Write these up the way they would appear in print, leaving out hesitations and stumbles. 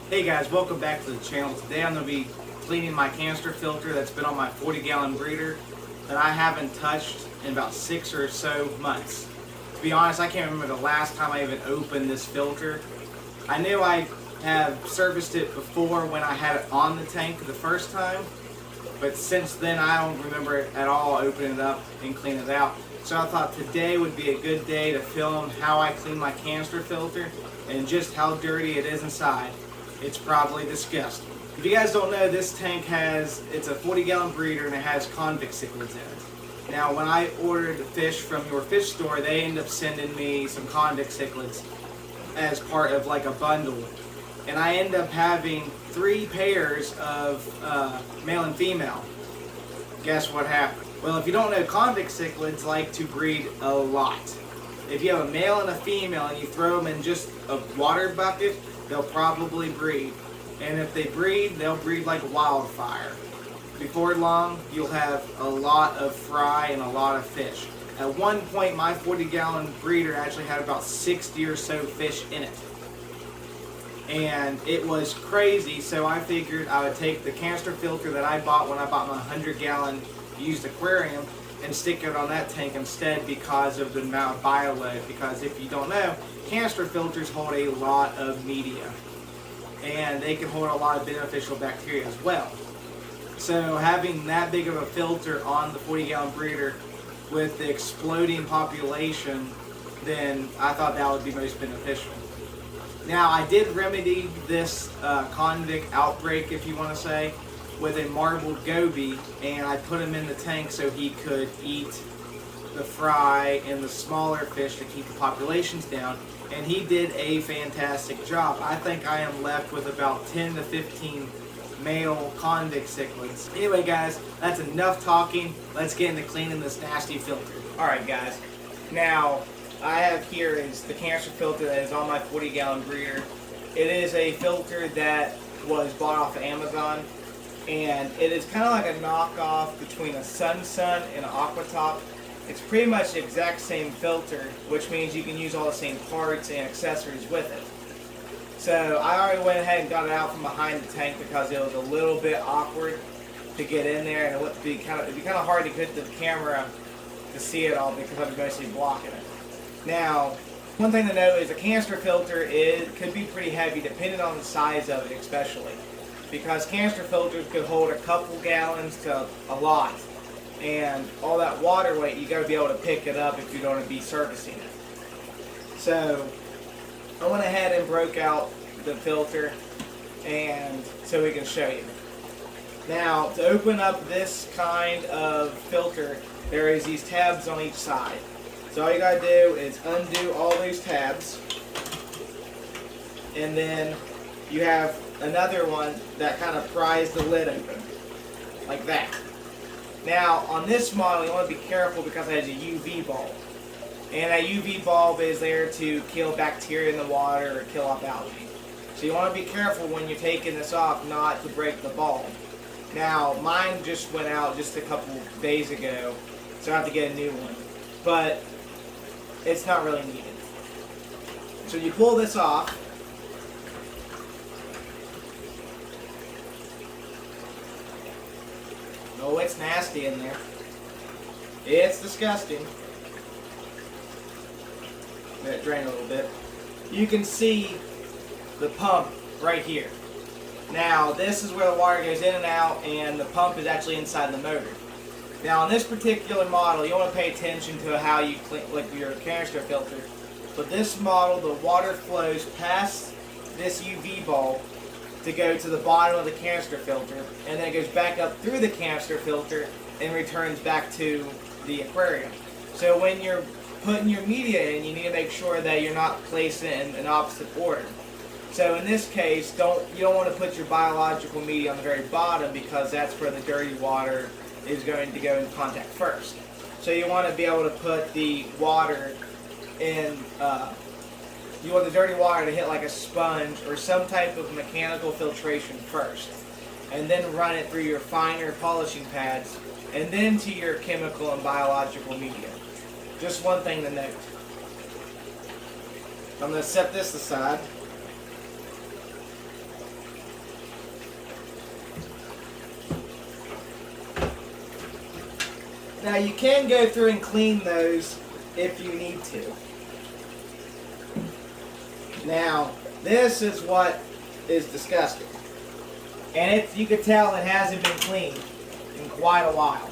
Hey guys, welcome back to the channel. Today I'm going to be cleaning my canister filter that's been on my 40-gallon breeder that I haven't touched in about 6 or so months. To be honest, I can't remember the last time I even opened this filter. I knew I have serviced it before when I had it on the tank the first time, but since then I don't remember it at all opening it up and cleaning it out. So I thought today would be a good day to film how I clean my canister filter and just how dirty it is inside. It's probably disgusting. If you guys don't know, this tank it's a 40-gallon breeder and it has Convict Cichlids in it. Now when I ordered fish from your fish store, they end up sending me some Convict Cichlids as part of like a bundle. And I end up having 3 pairs of male and female. Guess what happened? Well, if you don't know, Convict Cichlids like to breed a lot. If you have a male and a female and you throw them in just a water bucket, they'll probably breed. And if they breed, they'll breed like wildfire. Before long, you'll have a lot of fry and a lot of fish. At one point, my 40-gallon breeder actually had about 60 or so fish in it. And it was crazy, so I figured I would take the canister filter that I bought when I bought my 100-gallon used aquarium and stick it on that tank instead because of the amount of bioload. Because if you don't know, canister filters hold a lot of media and they can hold a lot of beneficial bacteria as well. So having that big of a filter on the 40-gallon breeder with the exploding population, then I thought that would be most beneficial. Now I did remedy this convict outbreak, if you want to say, with a Marble Goby, and I put him in the tank so he could eat the fry and the smaller fish to keep the populations down, and he did a fantastic job. I think I am left with about 10 to 15 male Convict Cichlids. Anyway guys, that's enough talking. Let's get into cleaning this nasty filter. Alright guys, now I have here is the canister filter that is on my 40-gallon breeder. It is a filter that was bought off of Amazon, and it is kind of like a knockoff between a Sun and an Aquatop. It's pretty much the exact same filter, which means you can use all the same parts and accessories with it. So I already went ahead and got it out from behind the tank because it was a little bit awkward to get in there, and it would be kind of hard to get the camera to see it all because I'm basically blocking it. Now, one thing to note is a canister filter could be pretty heavy depending on the size of it, especially because canister filters could hold a couple gallons to a lot, and all that water weight, you got to be able to pick it up if you're going to be servicing it. So I went ahead and broke out the filter, and so we can show you. Now, to open up this kind of filter, there is these tabs on each side. So all you got to do is undo all those tabs, and then you have another one that kind of pries the lid open, like that. Now, on this model, you want to be careful because it has a UV bulb. And a UV bulb is there to kill bacteria in the water or kill off algae. So you want to be careful when you're taking this off not to break the bulb. Now, mine just went out just a couple days ago, so I have to get a new one. But it's not really needed. So you pull this off. Oh, it's nasty in there. It's disgusting. Let it drain a little bit. You can see the pump right here. Now, this is where the water goes in and out, and the pump is actually inside the motor. Now, on this particular model, you want to pay attention to how you clean like your canister filter. But this model, the water flows past this UV bulb to go to the bottom of the canister filter, and then it goes back up through the canister filter and returns back to the aquarium. So when you're putting your media in, you need to make sure that you're not placing it in an opposite order. So in this case, you don't want to put your biological media on the very bottom because that's where the dirty water is going to go in contact first. So you want to be able to put the water in, you want the dirty water to hit like a sponge or some type of mechanical filtration first, and then run it through your finer polishing pads, and then to your chemical and biological media. Just one thing to note. I'm going to set this aside. Now you can go through and clean those if you need to. Now, this is what is disgusting. And you can tell it hasn't been cleaned in quite a while.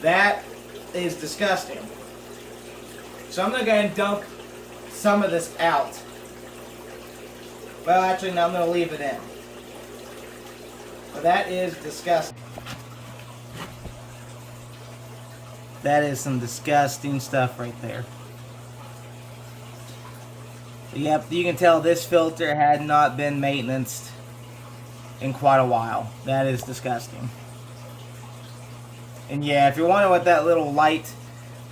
That is disgusting. So I'm going to go ahead and dump some of this out. Well, actually, no, I'm going to leave it in. But that is disgusting. That is some disgusting stuff right there. Yep, you can tell this filter had not been maintained in quite a while. That is disgusting. And yeah, if you're wondering what that little light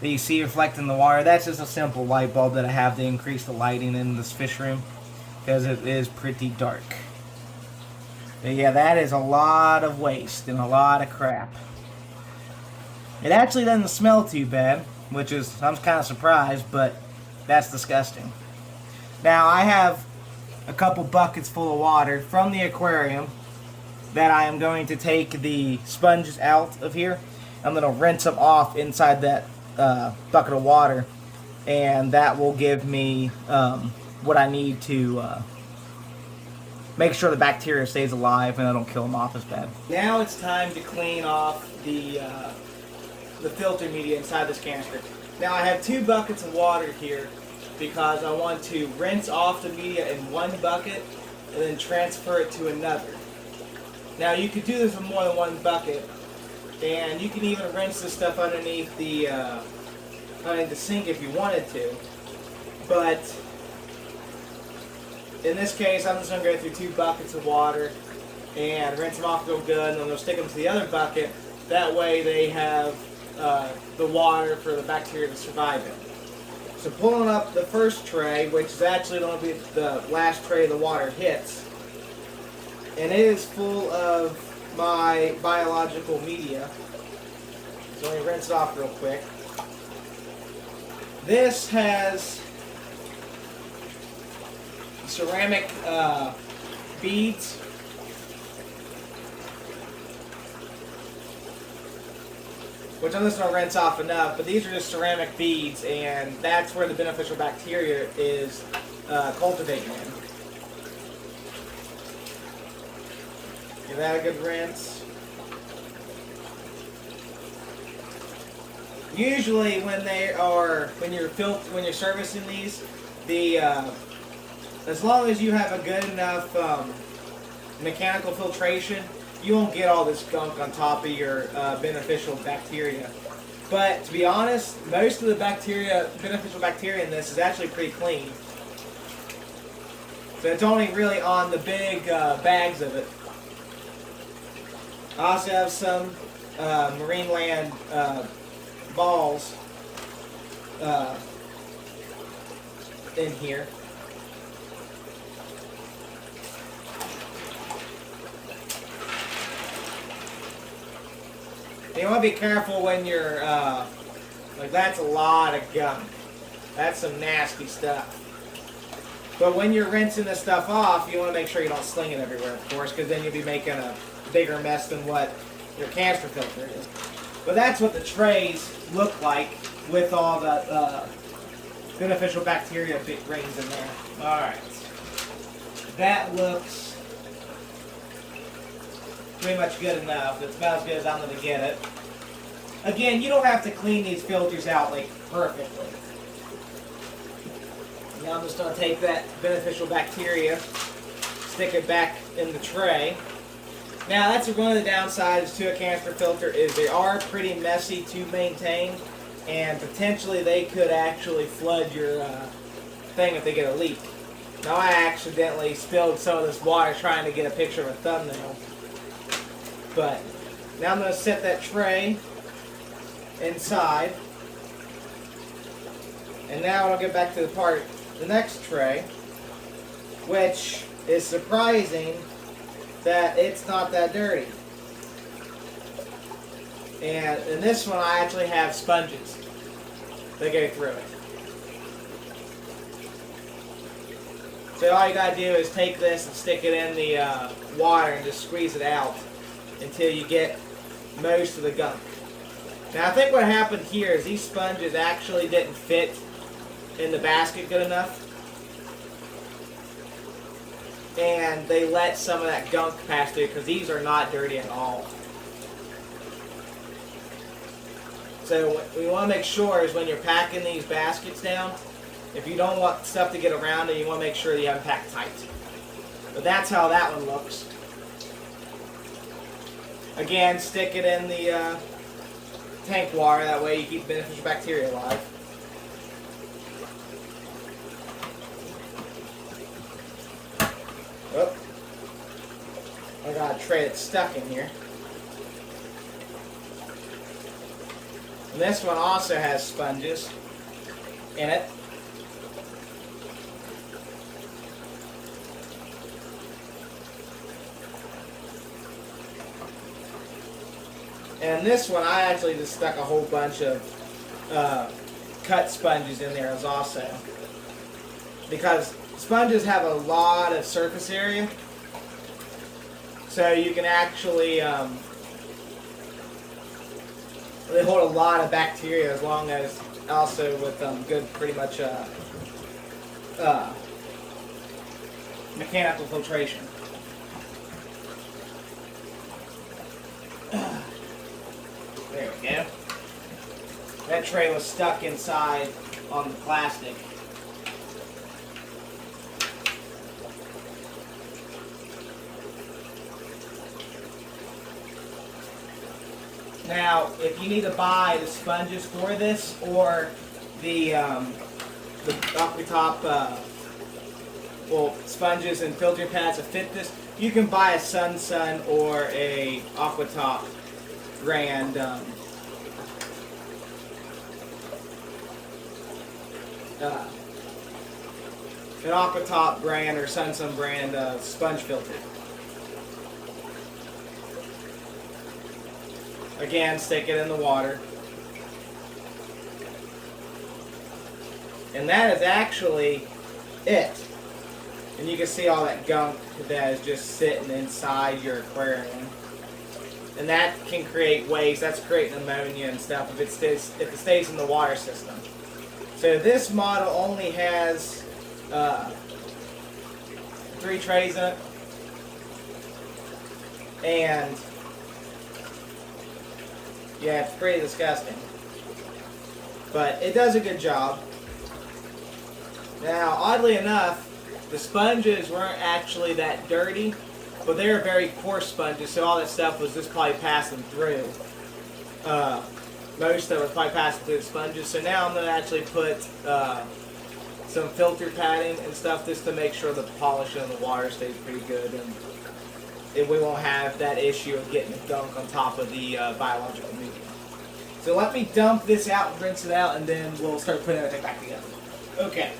that you see reflecting the water, that's just a simple light bulb that I have to increase the lighting in this fish room, because it is pretty dark. But yeah, that is a lot of waste and a lot of crap. It actually doesn't smell too bad, which is, I'm kind of surprised, but that's disgusting. Now I have a couple buckets full of water from the aquarium that I am going to take the sponges out of here. I'm going to rinse them off inside that bucket of water, and that will give me what I need to make sure the bacteria stays alive and I don't kill them off as bad. Now it's time to clean off the filter media inside this canister. Now I have 2 buckets of water here because I want to rinse off the media in one bucket and then transfer it to another. Now you could do this with more than one bucket, and you can even rinse this stuff underneath the sink if you wanted to. But in this case, I'm just going to go through 2 buckets of water and rinse them off real good, and then we'll stick them to the other bucket. That way they have the water for the bacteria to survive in. So pulling up the first tray, which is actually going to be the last tray the water hits, and it is full of my biological media. So let me rinse it off real quick. This has ceramic beads. Which I'm just going to rinse off enough, but these are just ceramic beads, and that's where the beneficial bacteria is cultivating in. Give that a good rinse. Usually, when you're servicing these, as long as you have a good enough mechanical filtration, you won't get all this gunk on top of your beneficial bacteria. But to be honest, most of the beneficial bacteria in this is actually pretty clean. So it's only really on the big bags of it. I also have some marine land balls in here. You want to be careful when you're, like that's a lot of gunk. That's some nasty stuff. But when you're rinsing this stuff off, you want to make sure you don't sling it everywhere, of course, because then you'll be making a bigger mess than what your canister filter is. But that's what the trays look like with all the beneficial bacteria rings in there. Alright. That looks pretty much good enough. It's about as good as I'm going to get it. Again, you don't have to clean these filters out like perfectly. Now I'm just going to take that beneficial bacteria, stick it back in the tray. Now that's one of the downsides to a canister filter is they are pretty messy to maintain, and potentially they could actually flood your thing if they get a leak. Now I accidentally spilled some of this water trying to get a picture of a thumbnail. But now I'm going to set that tray inside. And now I'll get back to the next tray, which is surprising that it's not that dirty. And in this one I actually have sponges that go through it. So all you gotta do is take this and stick it in the water and just squeeze it out. until you get most of the gunk. Now I think what happened here is these sponges actually didn't fit in the basket good enough, and they let some of that gunk pass through because these are not dirty at all. So what we want to make sure is when you're packing these baskets down, if you don't want stuff to get around it, you want to make sure that you have them packed tight. But that's how that one looks. Again, stick it in the tank water, that way you keep beneficial bacteria alive. Oh, I got a tray that's stuck in here. And this one also has sponges in it. And this one, I actually just stuck a whole bunch of cut sponges in there as also. Because sponges have a lot of surface area. So you can actually, they hold a lot of bacteria as long as also with good, pretty much mechanical filtration. There we go. That tray was stuck inside on the plastic. Now, if you need to buy the sponges for this or the Aquatop sponges and filter pads to fit this, you can buy a Sun or a Aquatop brand an Aquatop brand or Sun brand sponge filter. Again, stick it in the water. And that is actually it. And you can see all that gunk that is just sitting inside your aquarium. And that can create waste. That's creating ammonia and stuff if it stays in the water system. So this model only has 3 trays in it. And yeah, it's pretty disgusting. But it does a good job. Now, oddly enough, the sponges weren't actually that dirty, but they were very coarse sponges, so all that stuff was just probably passing through. Most of it was probably passing through the sponges. So now I'm going to actually put some filter padding and stuff just to make sure the polish of the water stays pretty good, and we won't have that issue of getting the gunk on top of the biological medium. So let me dump this out and rinse it out, and then we'll start putting everything back together. Okay.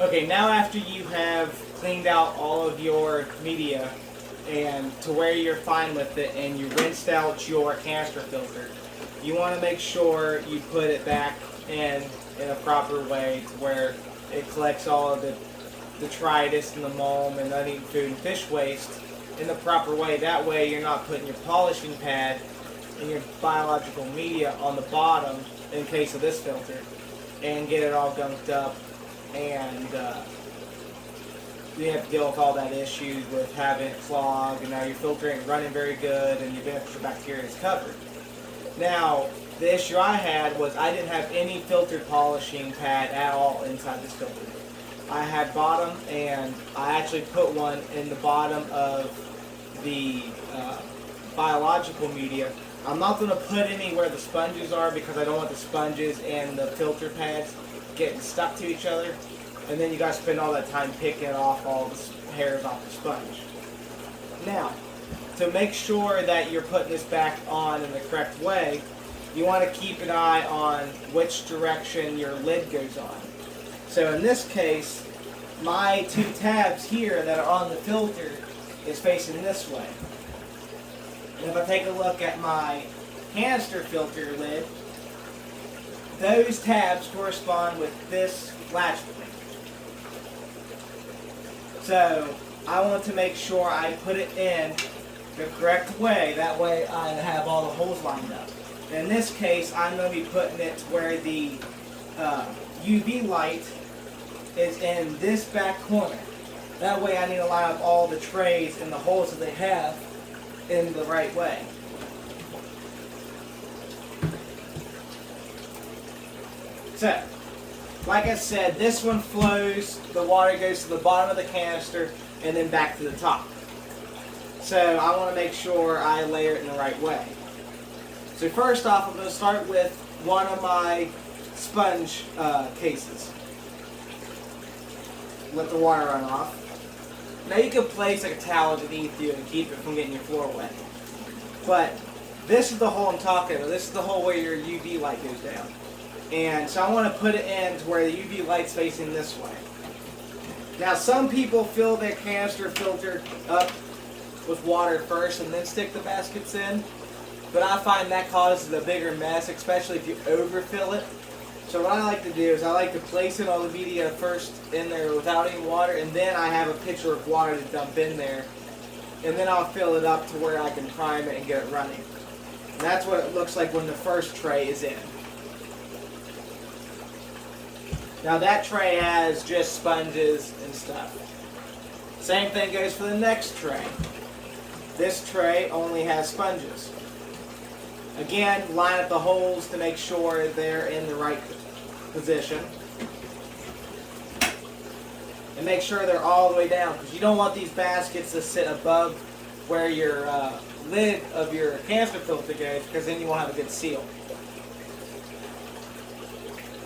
Okay, now after you have cleaned out all of your media and to where you're fine with it, and you rinsed out your canister filter, you want to make sure you put it back in a proper way to where it collects all of the detritus and the mulm and uneaten food and fish waste in the proper way. That way you're not putting your polishing pad and your biological media on the bottom in case of this filter and get it all gunked up, and you have to deal with all that issues with having it clog, and now your filter ain't running very good and your beneficial bacteria is covered. Now, the issue I had was I didn't have any filtered polishing pad at all inside this filter. I had bottom, and I actually put one in the bottom of the biological media. I'm not going to put any where the sponges are because I don't want the sponges and the filter pads getting stuck to each other, and then you guys spend all that time picking off all the hairs off the sponge. Now, to make sure that you're putting this back on in the correct way, you want to keep an eye on which direction your lid goes on. So in this case, my 2 tabs here that are on the filter is facing this way. And if I take a look at my canister filter lid, those tabs correspond with this latch point. So I want to make sure I put it in the correct way. That way I have all the holes lined up. In this case, I'm going to be putting it where the UV light is in this back corner. That way I need to line up all the trays and the holes that they have in the right way. So, like I said, this one flows, the water goes to the bottom of the canister and then back to the top. So I want to make sure I layer it in the right way. So first off, I'm going to start with one of my sponge cases. Let the water run off. Now you can place like a towel underneath you and keep it from getting your floor wet. But this is the hole I'm talking about. This is the hole where your UV light goes down. And so I want to put it in to where the UV light's facing this way. Now some people fill their canister filter up with water first and then stick the baskets in. But I find that causes a bigger mess, especially if you overfill it. So what I like to do is I like to place it on the media first in there without any water, and then I have a pitcher of water to dump in there, and then I'll fill it up to where I can prime it and get it running. And that's what it looks like when the first tray is in. Now that tray has just sponges and stuff. Same thing goes for the next tray. This tray only has sponges. Again, line up the holes to make sure they're in the right position. And make sure they're all the way down, because you don't want these baskets to sit above where your lid of your canister filter goes, because then you won't have a good seal.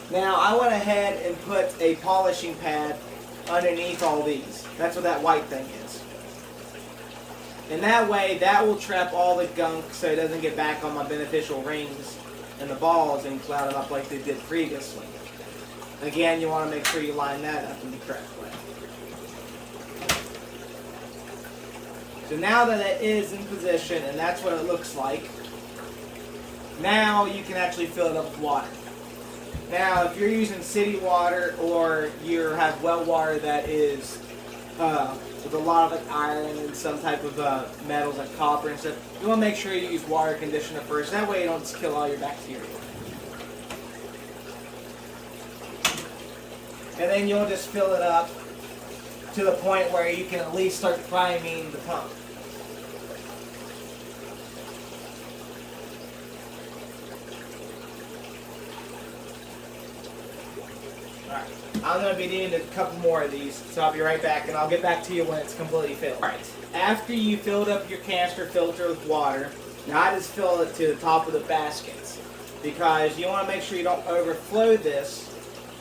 Now I went ahead and put a polishing pad underneath all these. That's what that white thing is. And that way, that will trap all the gunk so it doesn't get back on my beneficial rings and the balls and cloud them up like they did previously. Again, you want to make sure you line that up in the correct way. So now that it is in position, and that's what it looks like, now you can actually fill it up with water. Now, if you're using city water or you have well water that is with a lot of like iron and some type of metals like copper and stuff, you want to make sure you use water conditioner first. That way you don't just kill all your bacteria. And then you'll just fill it up to the point where you can at least start priming the pump. Alright, I'm going to be needing a couple more of these, so I'll be right back, and I'll get back to you when it's completely filled. Alright, after you filled up your canister filter with water, now I just fill it to the top of the baskets, because you want to make sure you don't overflow this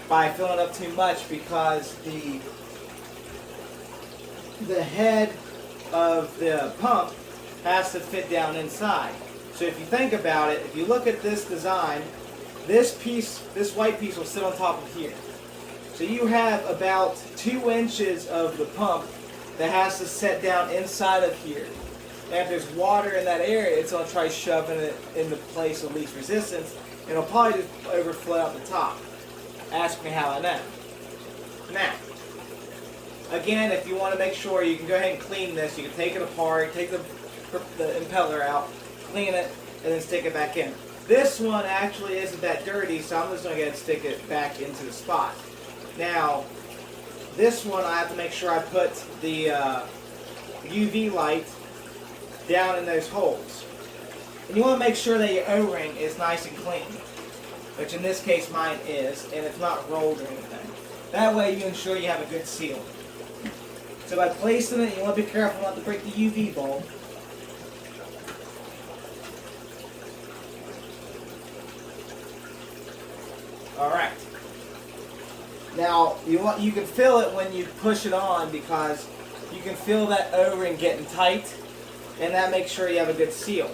by filling up too much, because the head of the pump has to fit down inside. So if you think about it, if you look at this design, this white piece will sit on top of here. So you have about 2 inches of the pump that has to set down inside of here. And if there's water in that area, it's going to try shoving it into place of least resistance, and it'll probably just overflow out the top. Ask me how I know. Now, again, if you want to make sure, you can go ahead and clean this. You can take it apart, take the impeller out, clean it, and then stick it back in. This one actually isn't that dirty, so I'm just going to go ahead and stick it back into the spot. Now, this one I have to make sure I put the UV light down in those holes. And you want to make sure that your O-ring is nice and clean, which in this case mine is, and it's not rolled or anything. That way you ensure you have a good seal. So by placing it, you want to be careful not to break the UV bulb. Alright. Now, you can feel it when you push it on, because you can feel that O-ring getting tight, and that makes sure you have a good seal.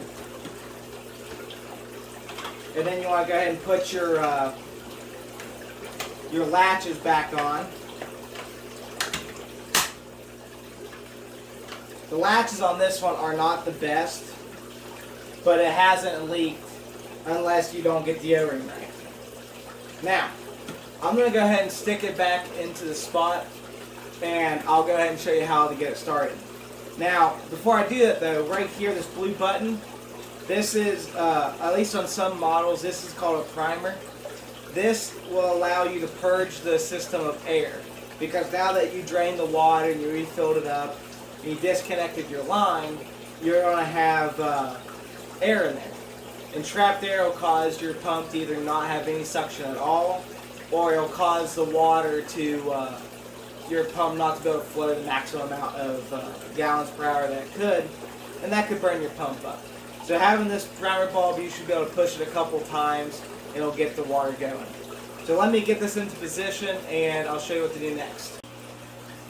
And then you want to go ahead and put your latches back on. The latches on this one are not the best, but it hasn't leaked unless you don't get the O-ring right. Now, I'm going to go ahead and stick it back into the spot, and I'll go ahead and show you how to get it started. Now, before I do that though, right here, this blue button, this is, at least on some models, this is called a primer. This will allow you to purge the system of air, because now that you drained the water and you refilled it up, and you disconnected your line, you're going to have air in there. And trapped air will cause your pump to either not have any suction at all, or it'll cause the water to, your pump not to be able to flow the maximum amount of gallons per hour that it could, and that could burn your pump up. So having this primer bulb, you should be able to push it a couple times, and it'll get the water going. So let me get this into position, and I'll show you what to do next.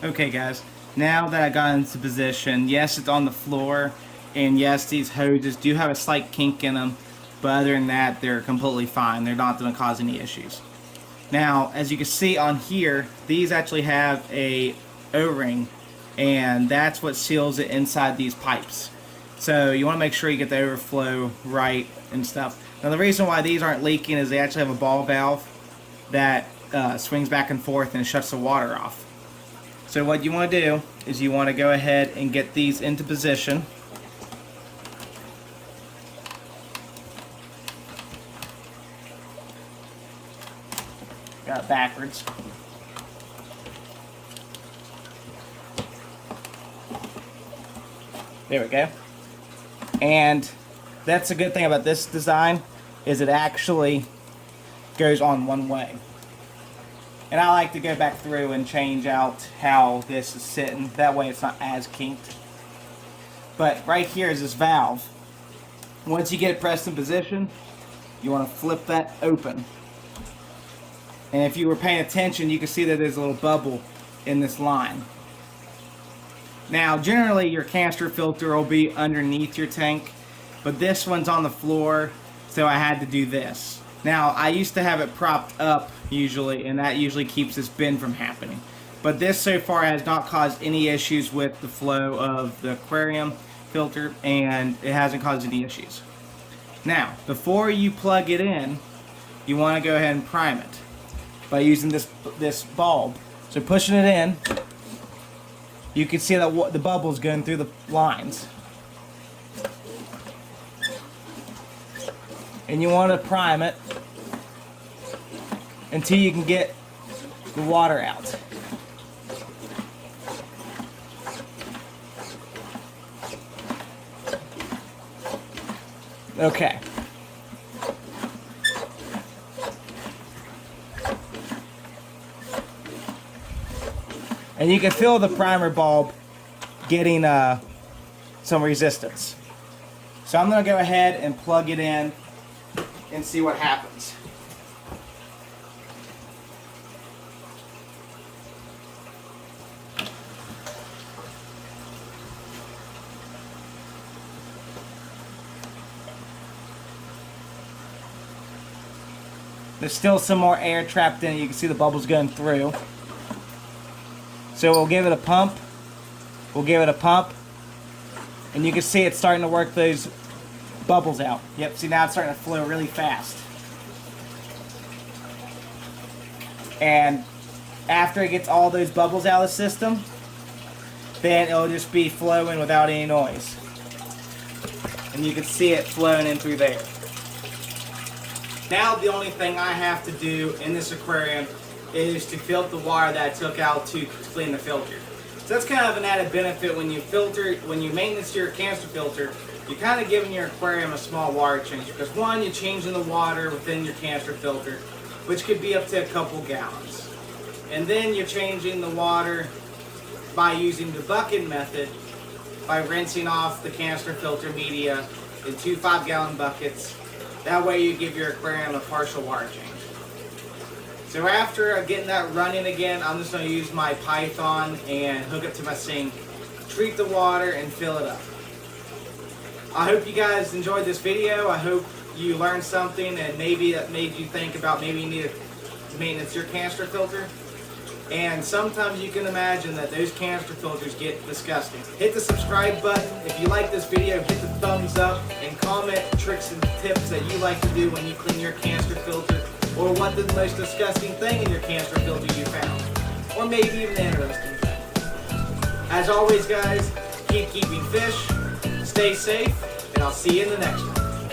Okay guys, now that I got into position, yes, it's on the floor, and yes, these hoses do have a slight kink in them, but other than that, they're completely fine. They're not going to cause any issues. Now, as you can see on here, these actually have a O-ring, and that's what seals it inside these pipes. So you want to make sure you get the overflow right and stuff. Now the reason why these aren't leaking is they actually have a ball valve that swings back and forth and shuts the water off. So what you want to do is you want to go ahead and get these into position. Got it backwards. There we go. And that's a good thing about this design, is it actually goes on one way. And I like to go back through and change out how this is sitting. That way it's not as kinked. But right here is this valve. Once you get it pressed in position, you want to flip that open. And if you were paying attention, you can see that there's a little bubble in this line. Now, generally your canister filter will be underneath your tank, but this one's on the floor, so I had to do this. Now, I used to have it propped up usually, and that usually keeps this bend from happening. But this so far has not caused any issues with the flow of the aquarium filter, and it hasn't caused any issues. Now, before you plug it in, you want to go ahead and prime it by using this bulb. So pushing it in, you can see that the bubbles going through the lines. And you want to prime it until you can get the water out. Okay. And you can feel the primer bulb getting some resistance. So I'm going to go ahead and plug it in and see what happens. There's still some more air trapped in it. You can see the bubbles going through. So we'll give it a pump. We'll give it a pump. And you can see it's starting to work those bubbles out. Yep, see now it's starting to flow really fast. And after it gets all those bubbles out of the system, then it'll just be flowing without any noise. And you can see it flowing in through there. Now the only thing I have to do in this aquarium is to filter the water that I took out to clean the filter. So that's kind of an added benefit when you maintenance your canister filter. You're kind of giving your aquarium a small water change, because one, you're changing the water within your canister filter, which could be up to a couple gallons. And then you're changing the water by using the bucket method, by rinsing off the canister filter media in 2 5-gallon buckets. That way you give your aquarium a partial water change. So after getting that running again, I'm just going to use my Python and hook it to my sink, treat the water, and fill it up. I hope you guys enjoyed this video. I hope you learned something, and maybe that made you think about maybe you need to maintenance your canister filter. And sometimes you can imagine that those canister filters get disgusting. Hit the subscribe button. If you like this video, hit the thumbs up, and comment tricks and tips that you like to do when you clean your canister filter, or what the most disgusting thing in your canister filter you found, or maybe even the interesting thing. As always guys, keep stay safe, and I'll see you in the next one.